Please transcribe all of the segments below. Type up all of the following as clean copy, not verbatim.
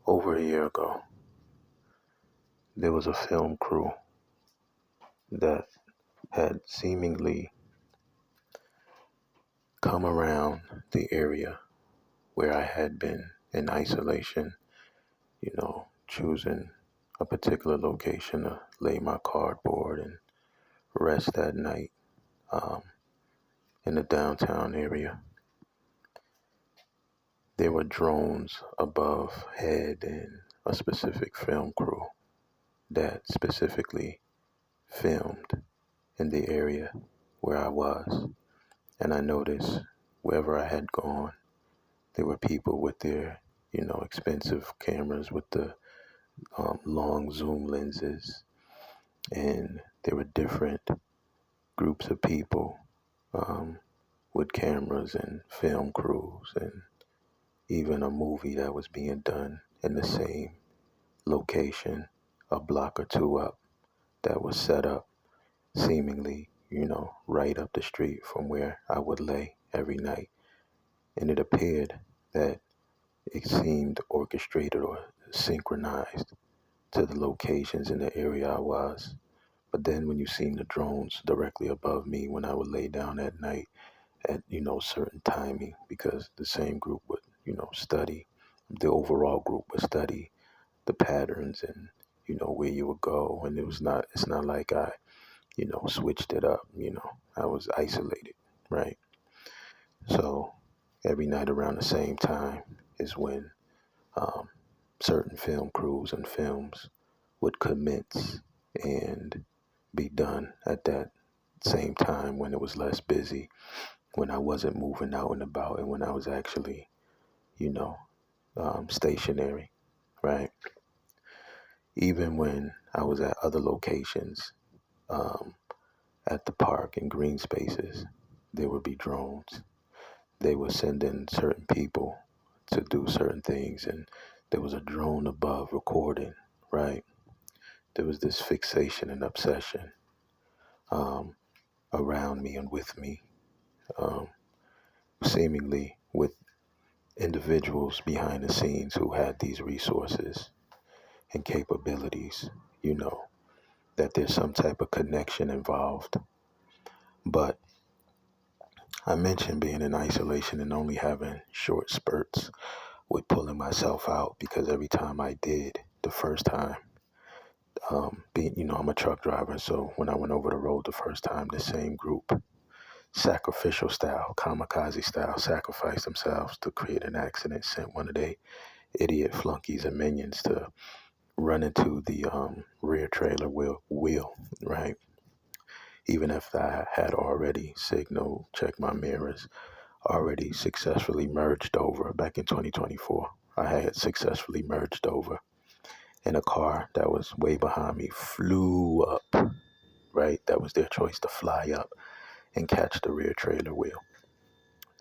Over a year ago, there was a film crew that had seemingly come around the area where I had been in isolation, choosing a particular location to lay my cardboard and rest that night um, in the downtown area. There were drones above head and a specific film crew that specifically filmed in the area where I was. And I noticed wherever I had gone, there were people with their, expensive cameras with the long zoom lenses. And there were different groups of people um, with cameras and film crews, and even a movie that was being done in the same location a block or two up that was set up seemingly, right up the street from where I would lay every night. And it appeared that it seemed orchestrated or synchronized to the locations in the area I was. But then when you seen the drones directly above me when I would lay down at night at, certain timing, because the same group would, study, the overall group would study the patterns and, where you would go. And it's not like I, switched it up, I was isolated, right? So every night around the same time is when um, certain film crews and films would commence and be done at that same time when it was less busy, when I wasn't moving out and about, and when I was actually, you know, stationary, right? Even when I was at other locations, um, at the park and green spaces, there would be drones. They would send in certain people to do certain things, and there was a drone above recording, right? There was this fixation and obsession um, around me and with me, um, seemingly with individuals behind the scenes who had these resources and capabilities, that there's some type of connection involved. But I mentioned being in isolation and only having short spurts with pulling myself out, because every time I did, the first time, I'm a truck driver, so when I went over the road the first time, the same group, sacrificial style, kamikaze style, sacrificed themselves to create an accident, sent one of their idiot flunkies and minions to run into the rear trailer wheel, right? Even if I had already signaled, checked my mirrors, already successfully merged over back in 2024. I had successfully merged over, and a car that was way behind me flew up, right? That was their choice, to fly up and catch the rear trailer wheel.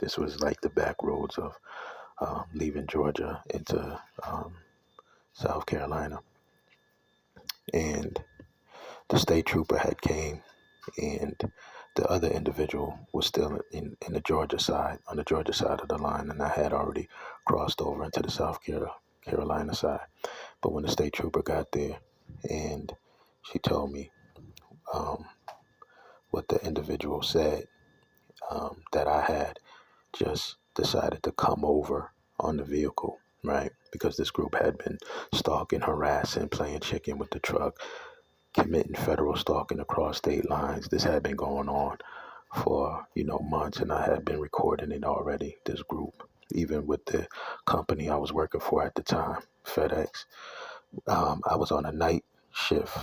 This was like the back roads of leaving Georgia into South Carolina. And the state trooper had came, and the other individual was still in the Georgia side, on the Georgia side of the line, and I had already crossed over into the South Carolina side. But when the state trooper got there, and she told me um, what the individual said, that I had just decided to come over on the vehicle, right? Because this group had been stalking, harassing, playing chicken with the truck, committing federal stalking across state lines. This had been going on for, months, and I had been recording it already, this group, even with the company I was working for at the time, FedEx. I was on a night shift,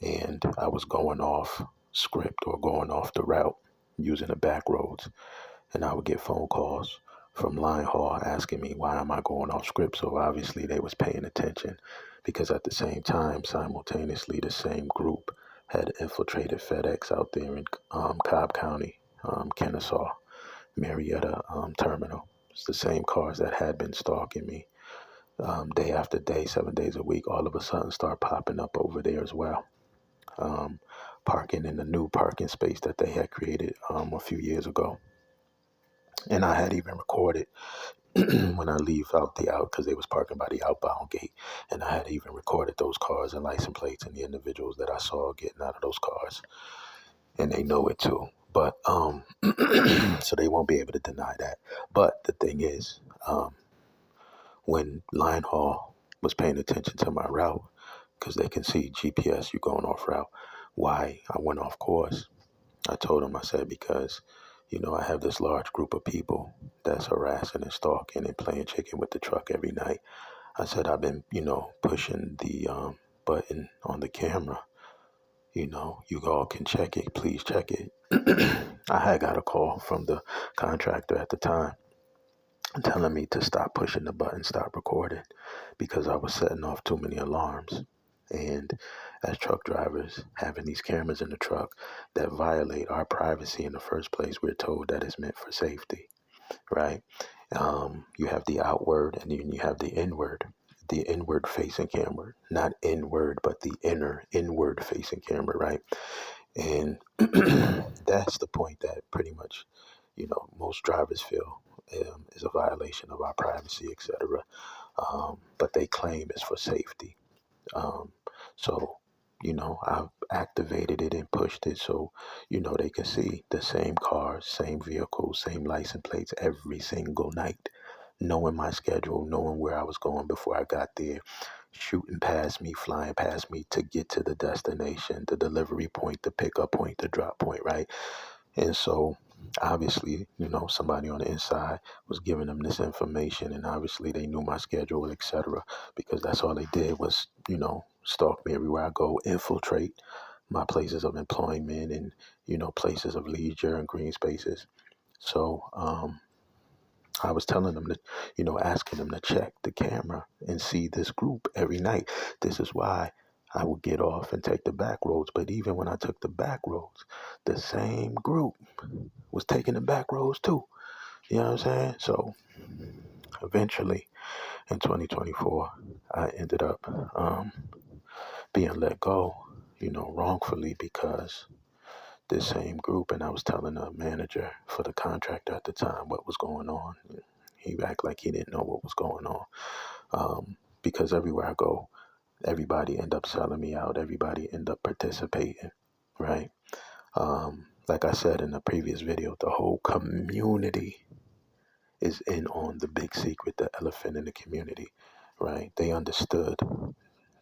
and I was going off script or going off the route using the back roads, and I would get phone calls from line haul asking me why am I going off script. So obviously they was paying attention, because at the same time, simultaneously, the same group had infiltrated FedEx out there in Cobb County, Kennesaw, Marietta terminal. It's the same cars that had been stalking me day after day, 7 days a week. All of a sudden start popping up over there as well, um, parking in the new parking space that they had created a few years ago. And I had even recorded when I leave out because they was parking by the outbound gate, and I had even recorded those cars and license plates and the individuals that I saw getting out of those cars, and they know it too. But so they won't be able to deny that. But the thing is, when Lion Hall was paying attention to my route, because they can see GPS, you going off route, why I went off course. I told him, I said, because, I have this large group of people that's harassing and stalking and playing chicken with the truck every night. I said, I've been, pushing the button on the camera. You all can check it. Please check it. I had got a call from the contractor at the time telling me to stop pushing the button, stop recording, because I was setting off too many alarms. And as truck drivers, having these cameras in the truck that violate our privacy in the first place, we're told that it's meant for safety, right? You have the outward and then you have the inward facing camera, not inward, but the inward facing camera, right? And that's the point that pretty much, most drivers feel is a violation of our privacy, etc. But they claim it's for safety. Um, so, I've activated it and pushed it so, they can see the same cars, same vehicles, same license plates every single night, knowing my schedule, knowing where I was going before I got there, shooting past me, flying past me to get to the destination, the delivery point, the pickup point, the drop point, right? And so obviously, somebody on the inside was giving them this information, and obviously they knew my schedule, etc. Because that's all they did was, stalk me everywhere I go, infiltrate my places of employment and, places of leisure and green spaces. So I was telling them to, asking them to check the camera and see this group every night. This is why I would get off and take the back roads. But even when I took the back roads, the same group was taking the back roads too. You know what I'm saying? So eventually in 2024, I ended up being let go, wrongfully because this same group, and I was telling the manager for the contractor at the time what was going on. He acted like he didn't know what was going on, because everywhere I go, everybody end up selling me out. Everybody end up participating, right? Like I said in the previous video, the whole community is in on the big secret, the elephant in the community, right? They understood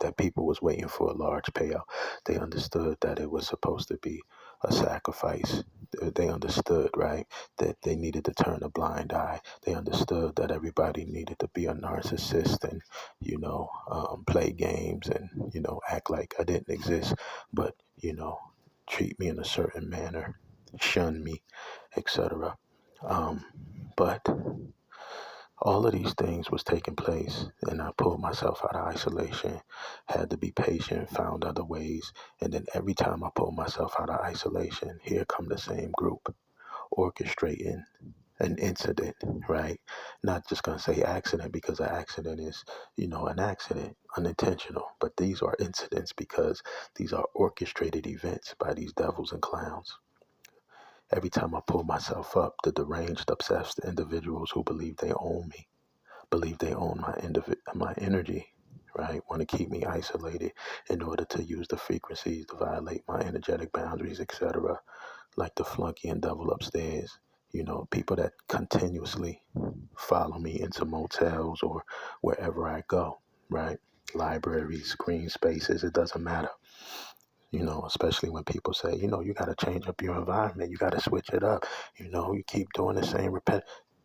that people was waiting for a large payout. They understood that it was supposed to be a sacrifice. They understood, right, that they needed to turn a blind eye. They understood that everybody needed to be a narcissist and, play games and, act like I didn't exist, but, treat me in a certain manner, shun me, etc. But all of these things was taking place, and I pulled myself out of isolation, had to be patient, found other ways, and then every time I pulled myself out of isolation, here come the same group orchestrating an incident, right? Not just gonna say accident because an accident is, an accident, unintentional, but these are incidents because these are orchestrated events by these devils and clowns. Every time I pull myself up, the deranged, obsessed individuals who believe they own me, believe they own my energy, right? Want to keep me isolated in order to use the frequencies to violate my energetic boundaries, etc. Like the flunky and devil upstairs. People that continuously follow me into motels or wherever I go, right? Libraries, green spaces, it doesn't matter. Especially when people say, you got to change up your environment, you got to switch it up. You keep doing the same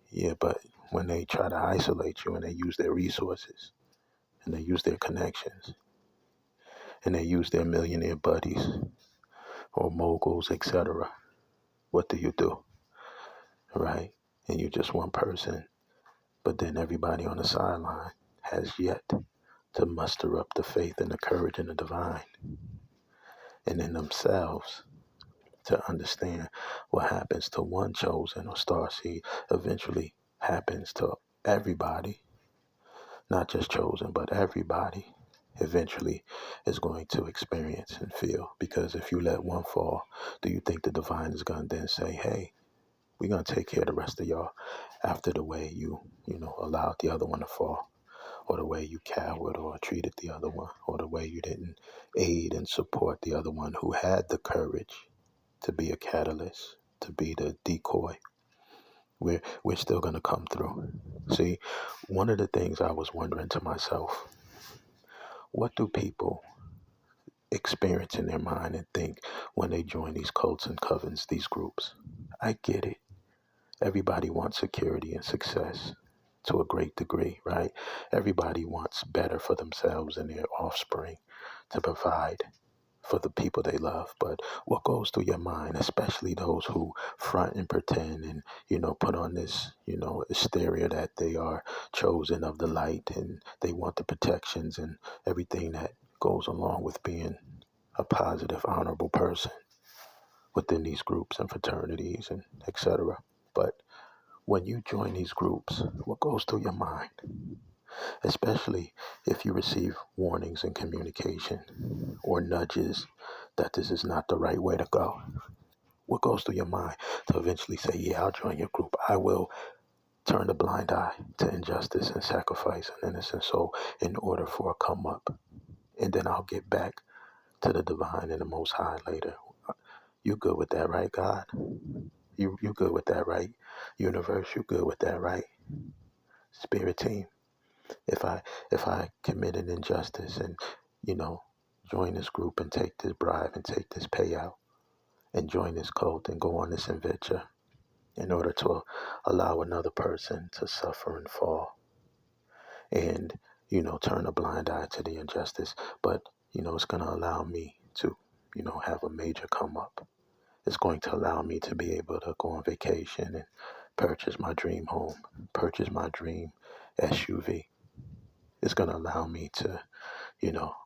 Yeah, but when they try to isolate you and they use their resources and they use their connections and they use their millionaire buddies or moguls, etc., what do? Right? And you're just one person, but then everybody on the sideline has yet to muster up the faith and the courage in the divine and in themselves to understand what happens to one chosen or star seed eventually happens to everybody, not just chosen, but everybody eventually is going to experience and feel. Because if you let one fall, do you think the divine is going to then say, hey, We're going to take care of the rest of y'all after the way allowed the other one to fall, or the way you cowered or treated the other one, or the way you didn't aid and support the other one who had the courage to be a catalyst, to be the decoy. We're still going to come through. See, one of the things I was wondering to myself, what do people experience in their mind and think when they join these cults and covens, these groups? I get it. Everybody wants security and success to a great degree, right? Everybody wants better for themselves and their offspring, to provide for the people they love. But what goes through your mind, especially those who front and pretend and, put on this, hysteria that they are chosen of the light and they want the protections and everything that goes along with being a positive, honorable person within these groups and fraternities and etc. But when you join these groups, what goes through your mind? Especially if you receive warnings and communication or nudges that this is not the right way to go. What goes through your mind to eventually say, yeah, I'll join your group. I will turn a blind eye to injustice and sacrifice an innocent soul in order for a come up. And then I'll get back to the divine and the Most High later. You good with that, right, God? You good with that, right? Universe, you good with that, right? Spirit team. If I commit an injustice and, join this group and take this bribe and take this payout and join this cult and go on this adventure in order to allow another person to suffer and fall and, turn a blind eye to the injustice. But, it's going to allow me to, have a major come up. It's going to allow me to be able to go on vacation and purchase my dream home, purchase my dream SUV. It's going to allow me to,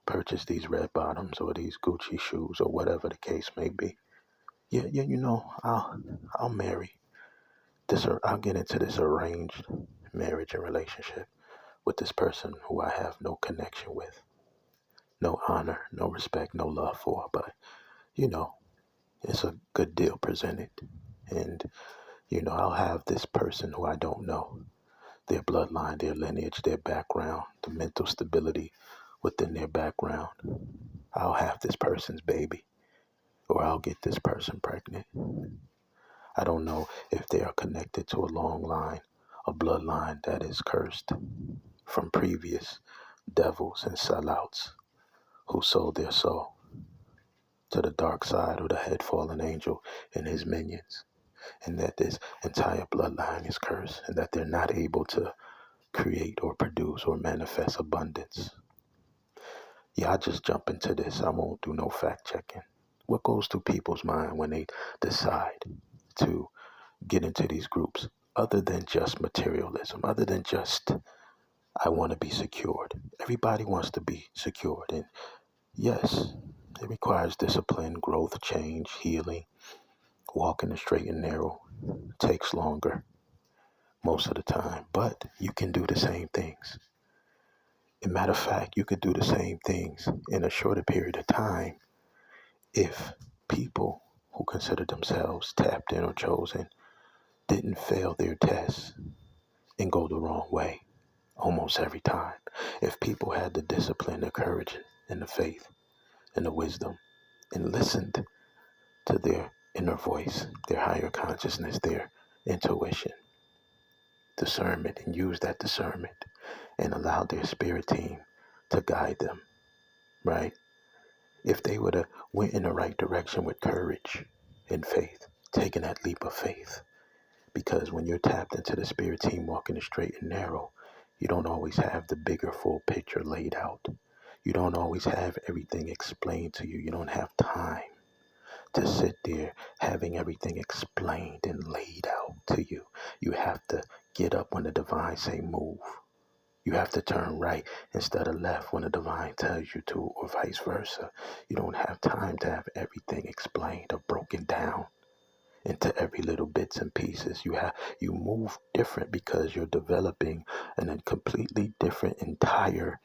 purchase these red bottoms or these Gucci shoes or whatever the case may be. Yeah, I'll marry this, or I'll get into this arranged marriage and relationship with this person who I have no connection with, no honor, no respect, no love for. But, it's a good deal presented. And, I'll have this person who I don't know, their bloodline, their lineage, their background, the mental stability within their background. I'll have this person's baby, or I'll get this person pregnant. I don't know if they are connected to a long line, a bloodline that is cursed from previous devils and sellouts who sold their soul to the dark side, or the head fallen angel and his minions, and that this entire bloodline is cursed and that they're not able to create or produce or manifest abundance. Yeah, I just jump into this. I won't do no fact checking. What goes through people's mind when they decide to get into these groups, other than just materialism, other than just, I want to be secured? Everybody wants to be secured. And yes, it requires discipline, growth, change, healing. Walking the straight and narrow takes longer most of the time, but you can do the same things. As a matter of fact, you could do the same things in a shorter period of time if people who consider themselves tapped in or chosen didn't fail their tests and go the wrong way almost every time. If people had the discipline, the courage, and the faith, and the wisdom, and listened to their inner voice, their higher consciousness, their intuition, discernment, and used that discernment and allowed their spirit team to guide them, right? If they would have went in the right direction with courage and faith, taking that leap of faith. Because when you're tapped into the spirit team walking the straight and narrow, you don't always have the bigger full picture laid out. You don't always have everything explained to you. You don't have time to sit there having everything explained and laid out to you. You have to get up when the divine say move. You have to turn right instead of left when the divine tells you to, or vice versa. You don't have time to have everything explained or broken down into every little bits and pieces. You move different because you're developing a completely different entire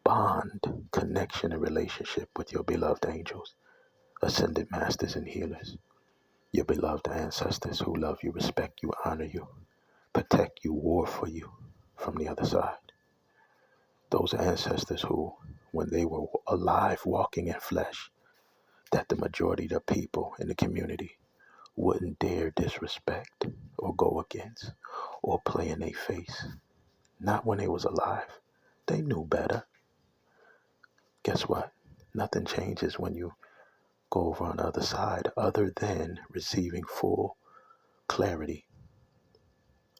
bond, connection, and relationship with your beloved angels, ascended masters, and healers. your beloved ancestors who love you, respect you, honor you, protect you, war for you from the other side. Those ancestors who, when they were alive, walking in flesh, that the majority of the people in the community wouldn't dare disrespect or go against or play in their face. Not when they was alive. They knew better. Guess what? Nothing changes when you go over on the other side other than receiving full clarity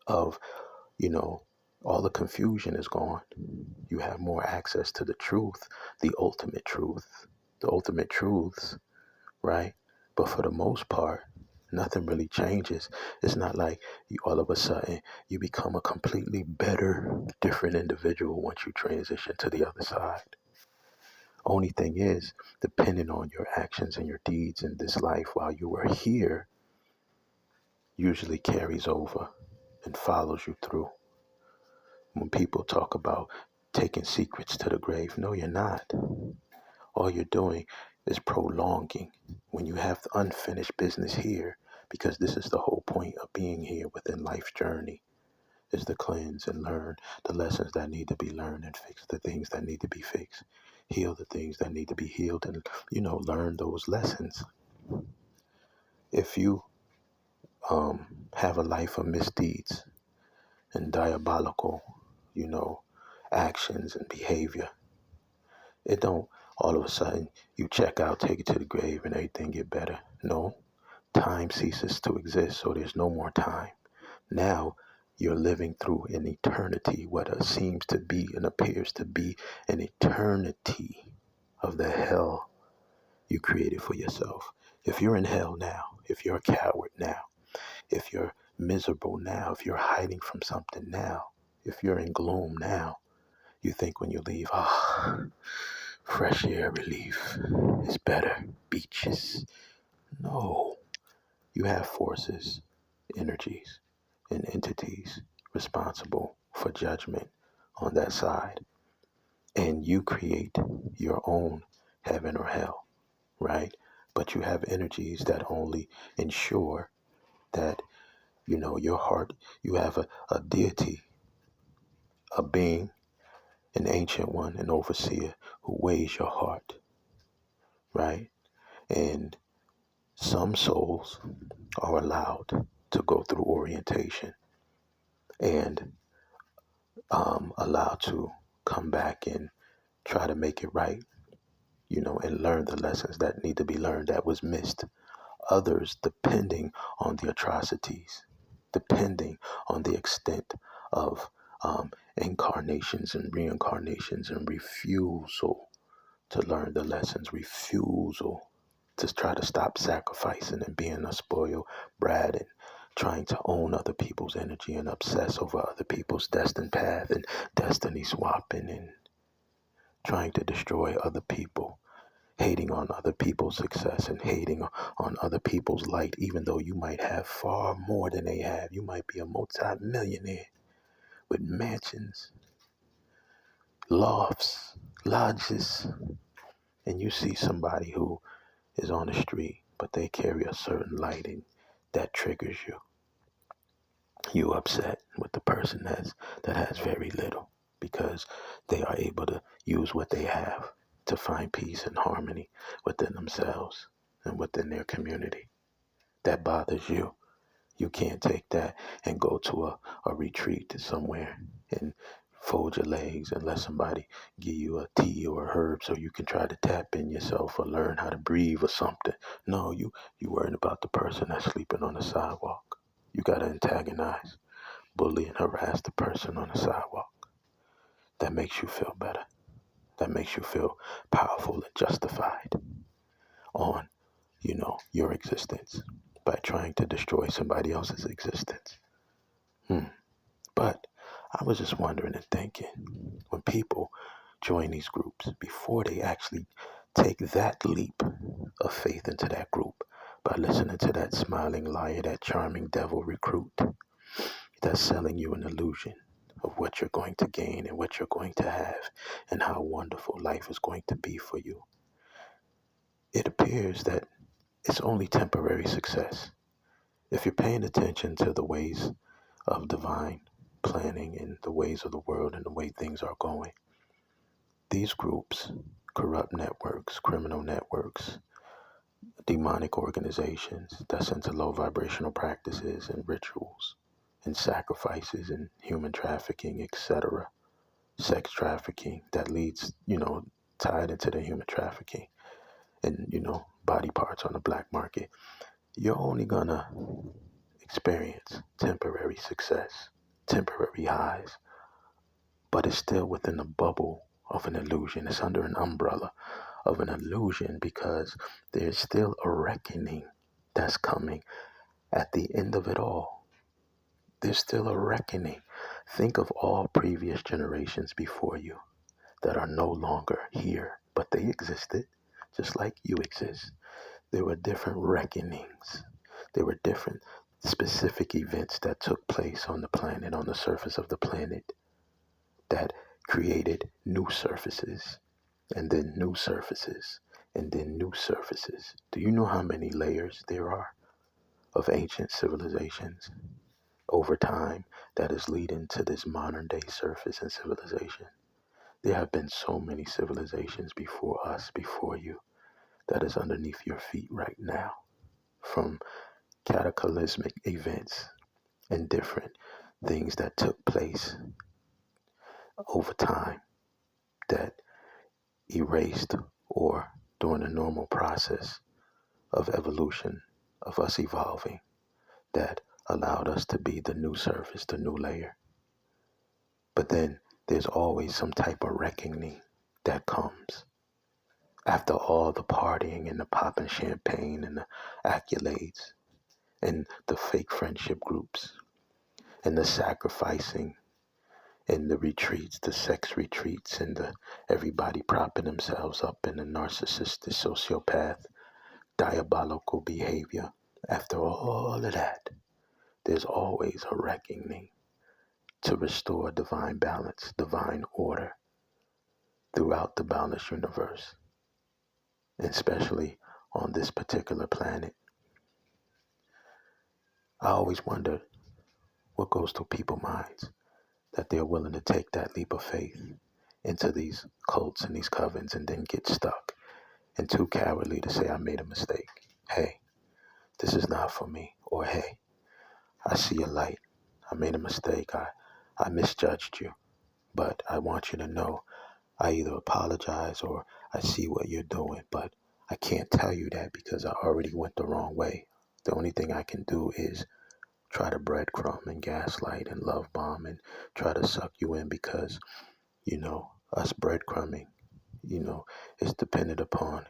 of, all the confusion is gone. You have more access to the truth, the ultimate truth, the ultimate truths, right? But for the most part, nothing really changes. It's not like you all of a sudden you become a completely better, different individual once you transition to the other side. Only thing is, depending on your actions and your deeds in this life while you were here, usually carries over and follows you through. When people talk about taking secrets to the grave, no, you're not. All you're doing is prolonging when you have unfinished business here, because this is the whole point of being here within life's journey, is to cleanse and learn the lessons that need to be learned and fix the things that need to be fixed, heal the things that need to be healed, and, learn those lessons. If you have a life of misdeeds and diabolical, actions and behavior, it don't all of a sudden you check out, take it to the grave, and everything get better. No, time ceases to exist, so there's no more time. Now you're living through an eternity, what seems to be and appears to be an eternity of the hell you created for yourself. If you're in hell now, if you're a coward now, if you're miserable now, if you're hiding from something now, if you're in gloom now, you think when you leave, fresh air, relief is better, beaches. No, you have forces, energies, and entities responsible for judgment on that side. And you create your own heaven or hell, right? But you have energies that only ensure that, your heart, you have a deity, a being, an ancient one, an overseer who weighs your heart, right? And some souls are allowed to go through orientation and allowed to come back and try to make it right, and learn the lessons that need to be learned that was missed. Others, depending on the atrocities, depending on the extent of incarnations and reincarnations and refusal to learn the lessons, refusal to try to stop sacrificing and being a spoiled brat and trying to own other people's energy and obsess over other people's destined path and destiny swapping and trying to destroy other people, hating on other people's success and hating on other people's light, even though you might have far more than they have. You might be a multi-millionaire with mansions, lofts, lodges, and you see somebody who is on the street, but they carry a certain light and that triggers you. You upset with the person that has very little because they are able to use what they have to find peace and harmony within themselves and within their community. That bothers you. You can't take that and go to a retreat somewhere and fold your legs and let somebody give you a tea or a herb so you can try to tap in yourself or learn how to breathe or something. No, you worrying about the person that's sleeping on the sidewalk. You got to antagonize, bully, and harass the person on the sidewalk. That makes you feel better. That makes you feel powerful and justified on, your existence by trying to destroy somebody else's existence. But I was just wondering and thinking, when people join these groups, before they actually take that leap of faith into that group by listening to that smiling liar, that charming devil recruit that's selling you an illusion of what you're going to gain and what you're going to have and how wonderful life is going to be for you, it appears that it's only temporary success. If you're paying attention to the ways of divine planning and the ways of the world and the way things are going, these groups, corrupt networks, criminal networks, demonic organizations that's into low vibrational practices and rituals and sacrifices and human trafficking, etc., sex trafficking that leads, tied into the human trafficking and, body parts on the black market, you're only gonna experience temporary success, temporary highs, but it's still within the bubble of an illusion. It's under an umbrella of an illusion because there's still a reckoning that's coming at the end of it all. There's still a reckoning. Think of all previous generations before you that are no longer here, but they existed just like you exist. There were different reckonings. There were different specific events that took place on the planet, on the surface of the planet, that created new surfaces, and then new surfaces, and then new surfaces. Do you know how many layers there are of ancient civilizations over time that is leading to this modern day surface and civilization? There have been so many civilizations before us, before you, that is underneath your feet right now, from cataclysmic events and different things that took place over time that erased or during the normal process of evolution, of us evolving, that allowed us to be the new surface, the new layer. But then there's always some type of reckoning that comes after all the partying and the popping champagne and the accolades and the fake friendship groups and the sacrificing and the retreats, the sex retreats, and the everybody propping themselves up in the narcissistic sociopath diabolical behavior. After all of that, there's always a reckoning to restore divine balance, divine order throughout the balanced universe, especially on this particular planet. I always wonder what goes through people's minds that they're willing to take that leap of faith into these cults and these covens and then get stuck and too cowardly to say, I made a mistake. Hey, this is not for me. Or, hey, I see a light. I made a mistake. I misjudged you. But I want you to know I either apologize or I see what you're doing. But I can't tell you that because I already went the wrong way. The only thing I can do is try to breadcrumb and gaslight and love bomb and try to suck you in because, us breadcrumbing, is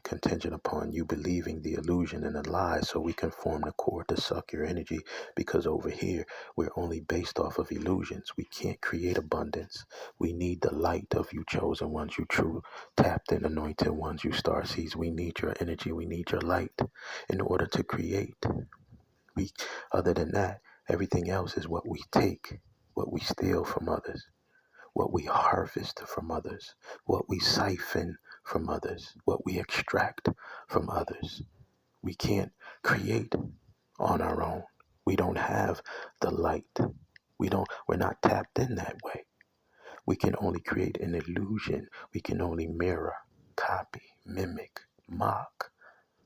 contingent upon you believing the illusion and the lie so we can form the core to suck your energy because over here we're only based off of illusions. We can't create abundance. We need the light of you chosen ones, you true tapped and anointed ones, you star seeds. We need your energy. We need your light in order to create. Other than that, everything else is what we take, what we steal from others, what we harvest from others, what we siphon from others, what we extract from others. We can't create on our own. We don't have the light. We're not tapped in that way. We can only create an illusion. We can only mirror, copy, mimic, mock,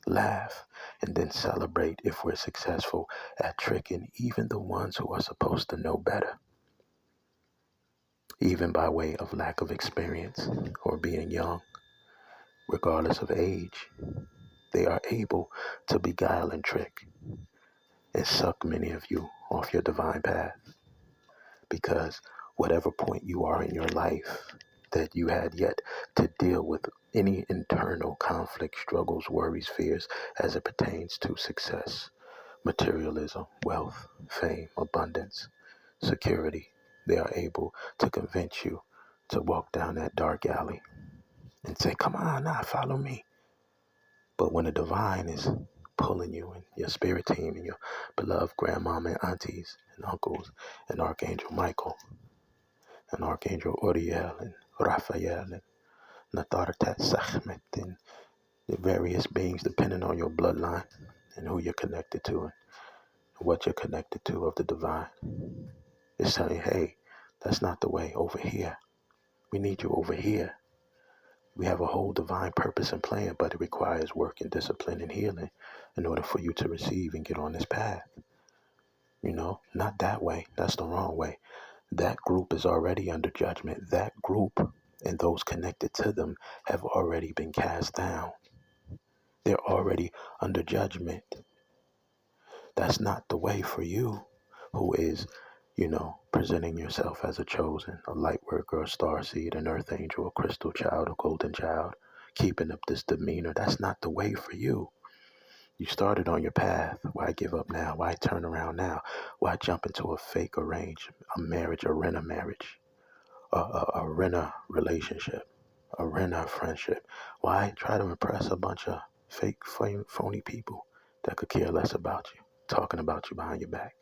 laugh, and then celebrate if we're successful at tricking even the ones who are supposed to know better, even by way of lack of experience or being young. Regardless of age, they are able to beguile and trick and suck many of you off your divine path because whatever point you are in your life that you had yet to deal with any internal conflict, struggles, worries, fears as it pertains to success, materialism, wealth, fame, abundance, security, they are able to convince you to walk down that dark alley and say, come on now, follow me. But when the divine is pulling you and your spirit team and your beloved grandmama and aunties and uncles and Archangel Michael and Archangel Uriel and Raphael and Nataratat Sachmet and the various beings depending on your bloodline and who you're connected to and what you're connected to of the divine. It's telling, hey, that's not the way. Over here. We need you over here. We have a whole divine purpose and plan, but it requires work and discipline and healing in order for you to receive and get on this path. Not that way. That's the wrong way. That group is already under judgment. That group and those connected to them have already been cast down. They're already under judgment. That's not the way for you, who is, presenting yourself as a chosen, a light worker, a star seed, an earth angel, a crystal child, a golden child, keeping up this demeanor. That's not the way for you. You started on your path. Why give up now? Why turn around now? Why jump into a fake arranged, a marriage, a rent-a marriage, a rent-a relationship, a rent-a friendship? Why try to impress a bunch of fake, phony people that could care less about you, talking about you behind your back,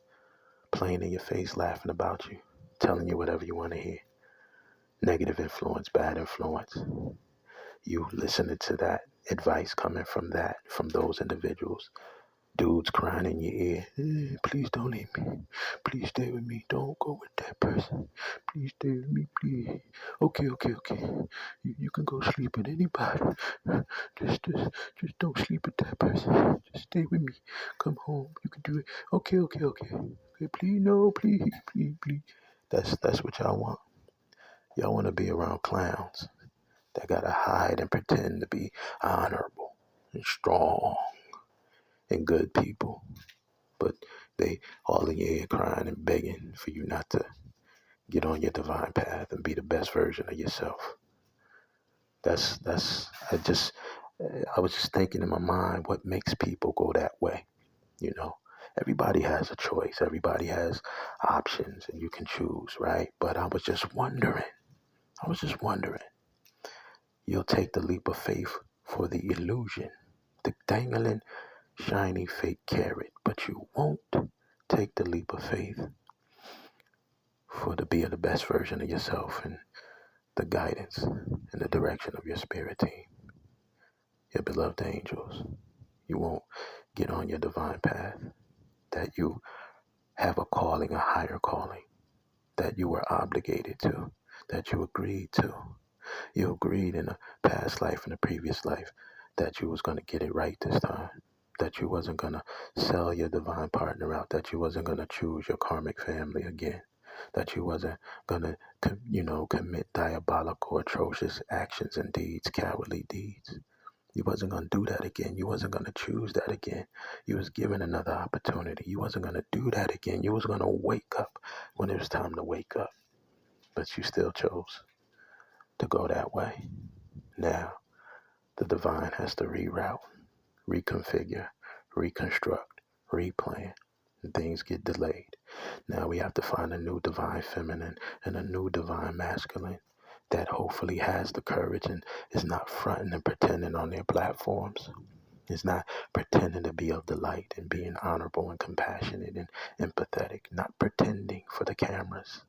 playing in your face, laughing about you, telling you whatever you want to hear? Negative influence, bad influence. You listening to that advice coming from those individuals. Dudes crying in your ear, please don't leave me. Please stay with me. Don't go with that person. Please stay with me, please. Okay. You can go sleep with anybody. Just don't sleep with that person. Just stay with me. Come home. You can do it. Okay. Okay, please, no, please. That's what y'all want. Y'all want to be around clowns that gotta hide and pretend to be honorable and strong and good people. But they all in your ear crying and begging for you not to get on your divine path and be the best version of yourself. I was just thinking in my mind, what makes people go that way? Everybody has a choice. Everybody has options and you can choose, right? But I was just wondering, you'll take the leap of faith for the illusion, the dangling, shiny fake carrot, but you won't take the leap of faith for to be the best version of yourself and the guidance and the direction of your spirit team, your beloved angels. You won't get on your divine path, that you have a calling, a higher calling, that you were obligated to, that you agreed to. You agreed in a past life, in a previous life, that you was going to get it right this time, that you wasn't going to sell your divine partner out, that you wasn't going to choose your karmic family again, that you wasn't going to, commit diabolical, atrocious actions and deeds, cowardly deeds. You wasn't going to do that again. You wasn't going to choose that again. You was given another opportunity. You wasn't going to do that again. You was going to wake up when it was time to wake up. But you still chose to go that way. Now, the divine has to reroute, reconfigure, reconstruct, replan, and things get delayed. Now we have to find a new divine feminine and a new divine masculine that hopefully has the courage and is not fronting and pretending on their platforms. Is not pretending to be of the light and being honorable and compassionate and empathetic, not pretending for the cameras.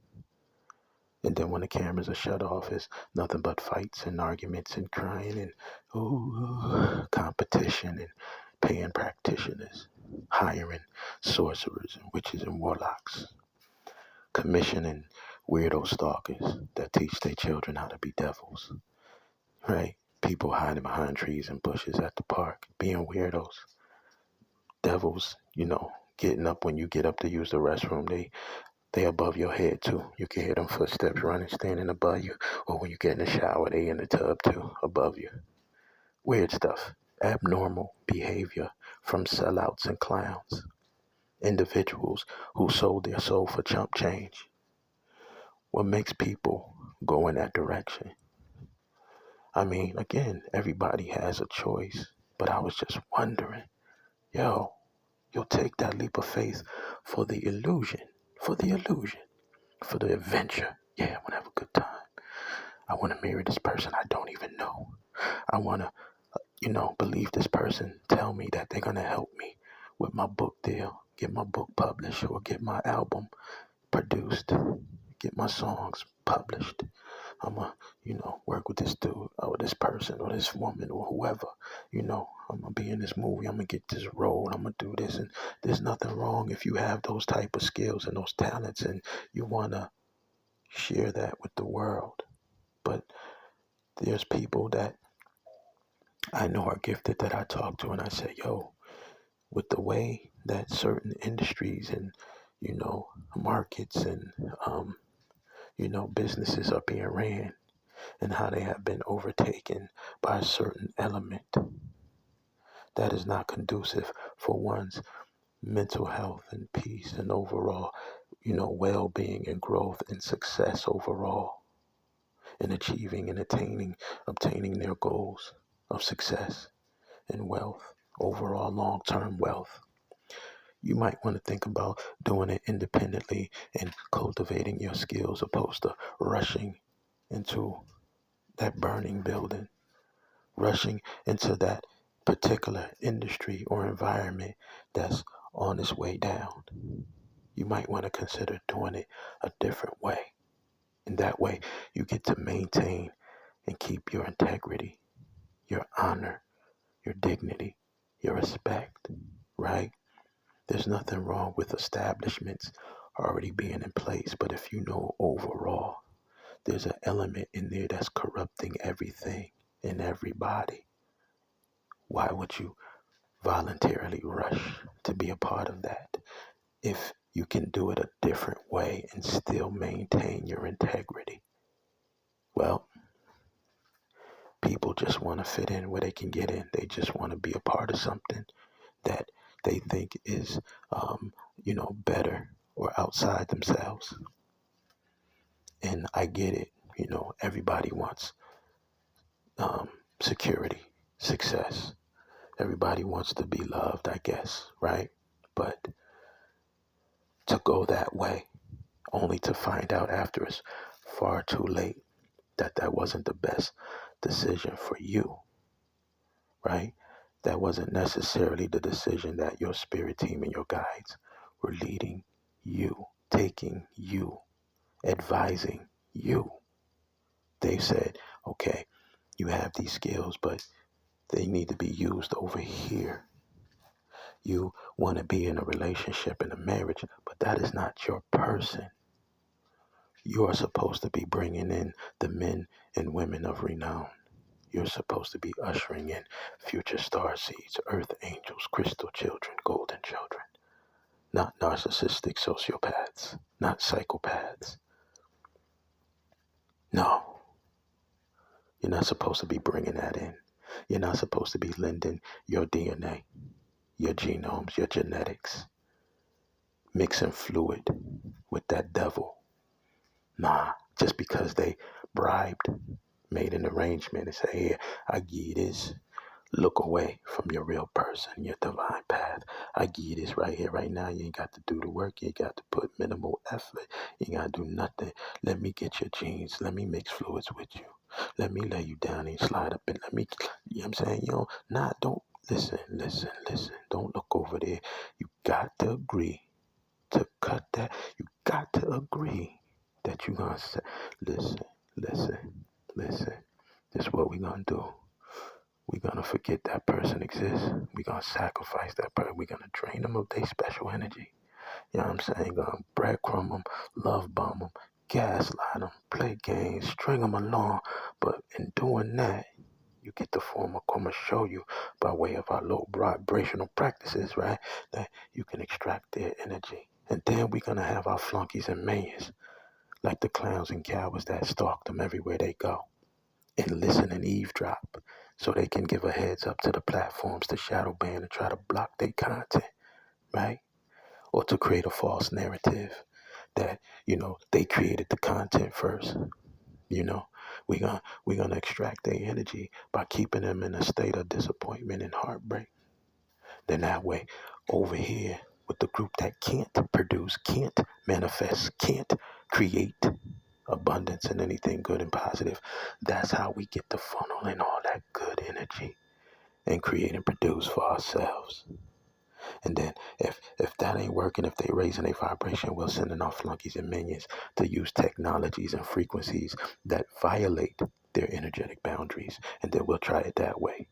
And then when the cameras are shut off, it's nothing but fights and arguments and crying and competition and paying practitioners, hiring sorcerers and witches and warlocks, commissioning weirdo stalkers that teach their children how to be devils, right? People hiding behind trees and bushes at the park, being weirdos. Devils, getting up when you get up to use the restroom. They above your head too. You can hear them footsteps running, standing above you. Or when you get in the shower, they in the tub too, above you. Weird stuff. Abnormal behavior from sellouts and clowns. Individuals who sold their soul for chump change. What makes people go in that direction? I mean, again, everybody has a choice. But I was just wondering, you'll take that leap of faith for the illusion, for the adventure. Yeah, I want to have a good time. I want to marry this person I don't even know. I want to, believe this person, tell me that they're going to help me with my book deal, get my book published or get my album produced, get my songs published. I'm going to, work with this dude or this person or this woman or whoever, I'm gonna be in this movie, I'm gonna get this role, I'm gonna do this. And there's nothing wrong if you have those type of skills and those talents and you wanna share that with the world. But there's people that I know are gifted that I talk to and I say, yo, with the way that certain industries and, markets and, businesses are being ran and how they have been overtaken by a certain element that is not conducive for one's mental health and peace and overall, well-being and growth and success overall in achieving and obtaining their goals of success and wealth, overall long-term wealth. You might want to think about doing it independently and cultivating your skills opposed to rushing into that burning building, rushing into that particular industry or environment that's on its way down. You might want to consider doing it a different way. And that way you get to maintain and keep your integrity, your honor, your dignity, your respect, right? There's nothing wrong with establishments already being in place, but if you know overall, there's an element in there that's corrupting everything and everybody. Why would you voluntarily rush to be a part of that if you can do it a different way and still maintain your integrity? Well, people just want to fit in where they can get in. They just want to be a part of something that they think is, better or outside themselves. And I get it. Everybody wants security, success. Everybody wants to be loved, I guess, right? But to go that way, only to find out after it's far too late that wasn't the best decision for you, right? That wasn't necessarily the decision that your spirit team and your guides were leading you, taking you, advising you. They said, okay, you have these skills, but they need to be used over here. You want to be in a relationship, in a marriage, but that is not your person. You are supposed to be bringing in the men and women of renown. You're supposed to be ushering in future star seeds, earth angels, crystal children, golden children, not narcissistic sociopaths, not psychopaths. No, you're not supposed to be bringing that in. You're not supposed to be lending your DNA, your genomes, your genetics, mixing fluid with that devil. Nah, just because they bribed, made an arrangement and say, here, I give you this. Look away from your real person, your divine path. I give you this right here, right now. You ain't got to do the work. You ain't got to put minimal effort. You ain't got to do nothing. Let me get your genes. Let me mix fluids with you. Let me lay you down and slide up and let me, you know what I'm saying? Don't, listen. Don't look over there. You got to agree to cut that. You got to agree that you're going to say, listen. This is what we're going to do. We're going to forget that person exists. We're going to sacrifice that person. We're going to drain them of their special energy. You know what I'm saying? Going to breadcrumb them, love bomb them, gaslight them, play games, string them along. But in doing that, you get the form of karma show you by way of our low vibrational practices, right? That you can extract their energy. And then we're going to have our flunkies and minions, like the clowns and cowards that stalk them everywhere they go and listen and eavesdrop so they can give a heads up to the platforms to shadow ban and try to block their content, right? Or to create a false narrative that, they created the content first. We're gonna extract their energy by keeping them in a state of disappointment and heartbreak. Then that way, over here with the group that can't produce, can't manifest, can't create abundance and anything good and positive, that's how we get the funnel and all that good energy and create and produce for ourselves. And then if that ain't working, if they raising their vibration, we're sending our flunkies and minions to use technologies and frequencies that violate their energetic boundaries. And then we'll try it that way.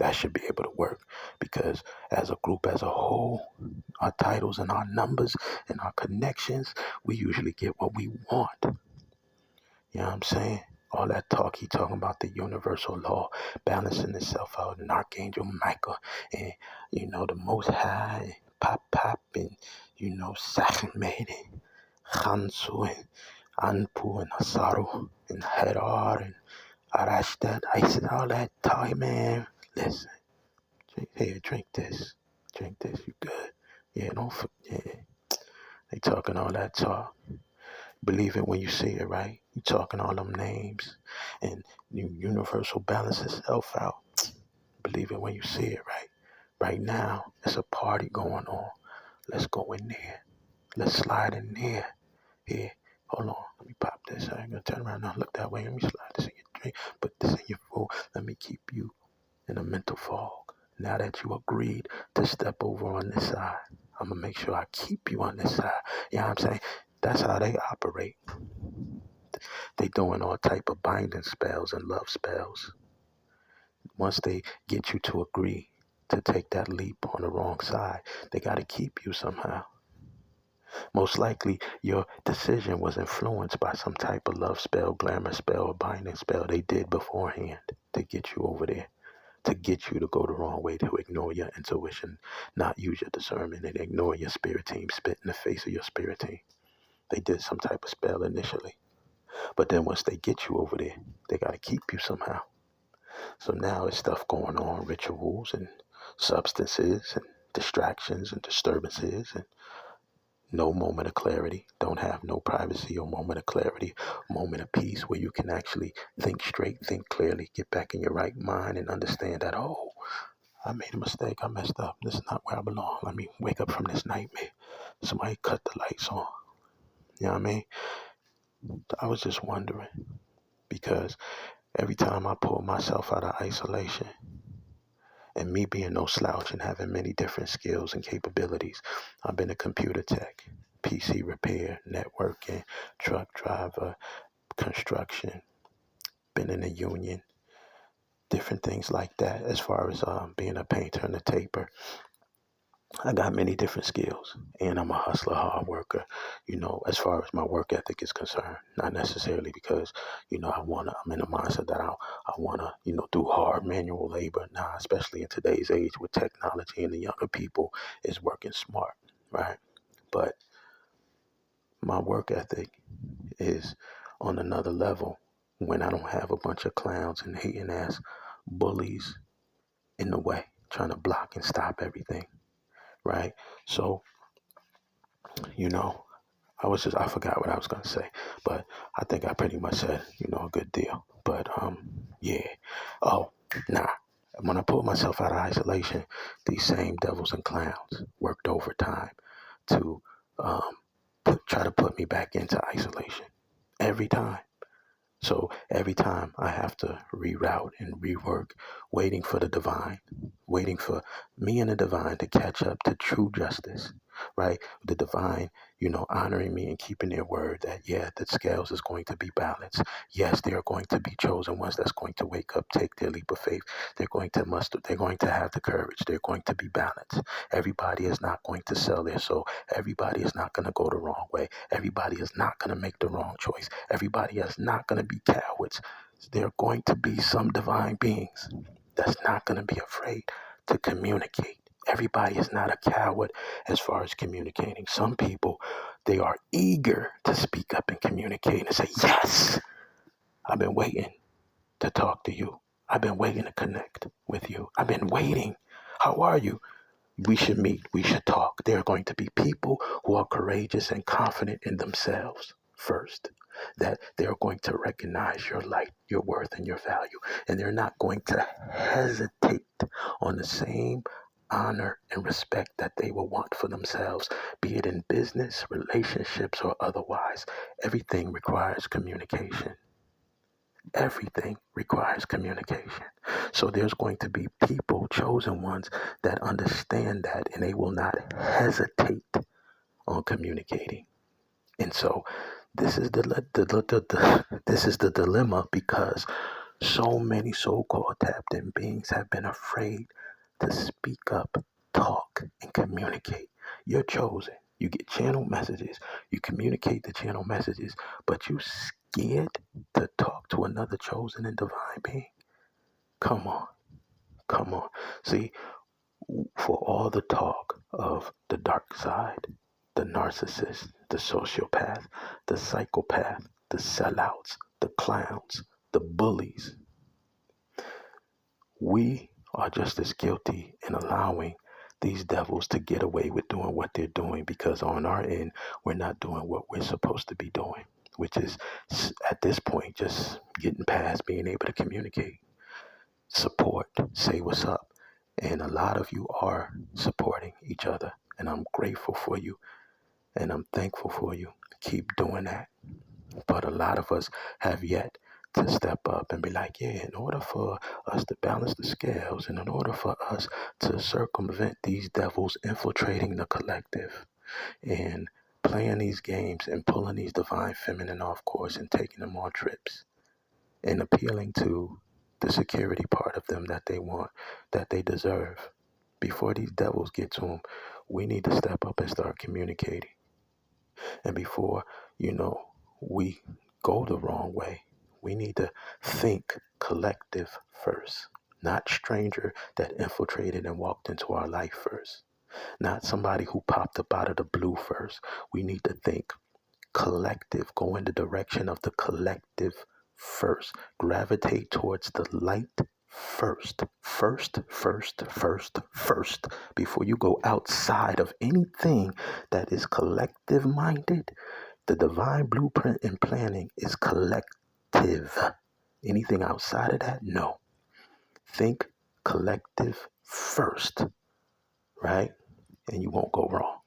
That should be able to work, because as a group, as a whole, our titles and our numbers and our connections, we usually get what we want. You know what I'm saying? All that talk, he talking about the universal law balancing itself out, and Archangel Michael, and, the Most High, and Pop, and, Sachmed, and Hansu, and Anpu, and Asaru, and Herar, and Arashtad. I said all that talk, man. Listen, drink this. Drink this, you good. Yeah, don't forget. They talking all that talk. Believe it when you see it, right? You talking all them names, and universal balance itself out. Believe it when you see it, right? Right now, it's a party going on. Let's go in there. Let's slide in there. Here, hold on. Let me pop this. I ain't gonna turn around now. Look that way. Let me slide this in your drink. Put this in your food. Let me keep you in a mental fog. Now that you agreed to step over on this side, I'm gonna make sure I keep you on this side. You know what I'm saying? That's how they operate. They doing all type of binding spells and love spells. Once they get you to agree to take that leap on the wrong side, they got to keep you somehow. Most likely, your decision was influenced by some type of love spell, glamour spell, or binding spell they did beforehand to get you over there, to get you to go the wrong way, to ignore your intuition, not use your discernment, and ignore your spirit team, spit in the face of your spirit team. They did some type of spell initially. But then once they get you over there, they got to keep you somehow. So now it's stuff going on, rituals and substances and distractions and disturbances, and no moment of clarity. Don't have no privacy or moment of clarity, moment of peace where you can actually think straight, think clearly, get back in your right mind and understand that, oh, I made a mistake. I messed up. This is not where I belong. Let me wake up from this nightmare. Somebody cut the lights on. You know what I mean? I was just wondering, because every time I pull myself out of isolation, and me being no slouch and having many different skills and capabilities, I've been a computer tech, PC repair, networking, truck driver, construction, been in a union, different things like that. As far as being a painter and a taper, I got many different skills, and I'm a hustler, hard worker, as far as my work ethic is concerned. Not necessarily because, I'm in a mindset that I want to, do hard manual labor. Nah, especially in today's age with technology, and the younger people is working smart, right? But my work ethic is on another level when I don't have a bunch of clowns and hating ass bullies in the way, trying to block and stop everything, right? So, I forgot what I was going to say, but I think I pretty much said, a good deal. But, yeah. Oh, nah. When I pulled myself out of isolation, these same devils and clowns worked overtime to try to put me back into isolation every time. So every time I have to reroute and rework, waiting for the divine, waiting for me and the divine to catch up to true justice, right? The divine, honoring me and keeping their word that, yeah, the scales is going to be balanced. Yes, there are going to be chosen ones that's going to wake up, take their leap of faith. They're going to muster, they're going to have the courage. They're going to be balanced. Everybody is not going to sell their soul. Everybody is not going to go the wrong way. Everybody is not going to make the wrong choice. Everybody is not going to be cowards. There are going to be some divine beings that's not going to be afraid to communicate. Everybody is not a coward as far as communicating. Some people, they are eager to speak up and communicate and say, yes, I've been waiting to talk to you. I've been waiting to connect with you. I've been waiting. How are you? We should meet. We should talk. There are going to be people who are courageous and confident in themselves first, that they're going to recognize your light, your worth, and your value. And they're not going to hesitate on the same honor and respect that they will want for themselves, be it in business, relationships, or otherwise. Everything requires communication. Everything requires communication. So there's going to be people, chosen ones, that understand that, and they will not hesitate on communicating. And so this is the dilemma, because So many so-called tapped-in beings have been afraid to speak up, talk, and communicate. You're chosen. You get channel messages. You communicate the channel messages, but you scared to talk to another chosen and divine being? Come on. Come on. See, for all the talk of the dark side, the narcissist, the sociopath, the psychopath, the sellouts, the clowns, the bullies, we are just as guilty in allowing these devils to get away with doing what they're doing, because on our end, we're not doing what we're supposed to be doing, which is at this point just getting past being able to communicate, support, say what's up. And a lot of you are supporting each other, and I'm grateful for you and I'm thankful for you. Keep doing that. But a lot of us have yet to step up and be like, yeah, in order for us to balance the scales and in order for us to circumvent these devils infiltrating the collective and playing these games and pulling these divine feminine off course and taking them on trips and appealing to the security part of them that they want, that they deserve. Before these devils get to them, we need to step up and start communicating. And before, we go the wrong way, we need to think collective first, not stranger that infiltrated and walked into our life first, not somebody who popped up out of the blue first. We need to think collective, go in the direction of the collective first, gravitate towards the light first, before you go outside of anything that is collective minded. The divine blueprint and planning is collective. Anything outside of that, no. Think collective first, right? And you won't go wrong.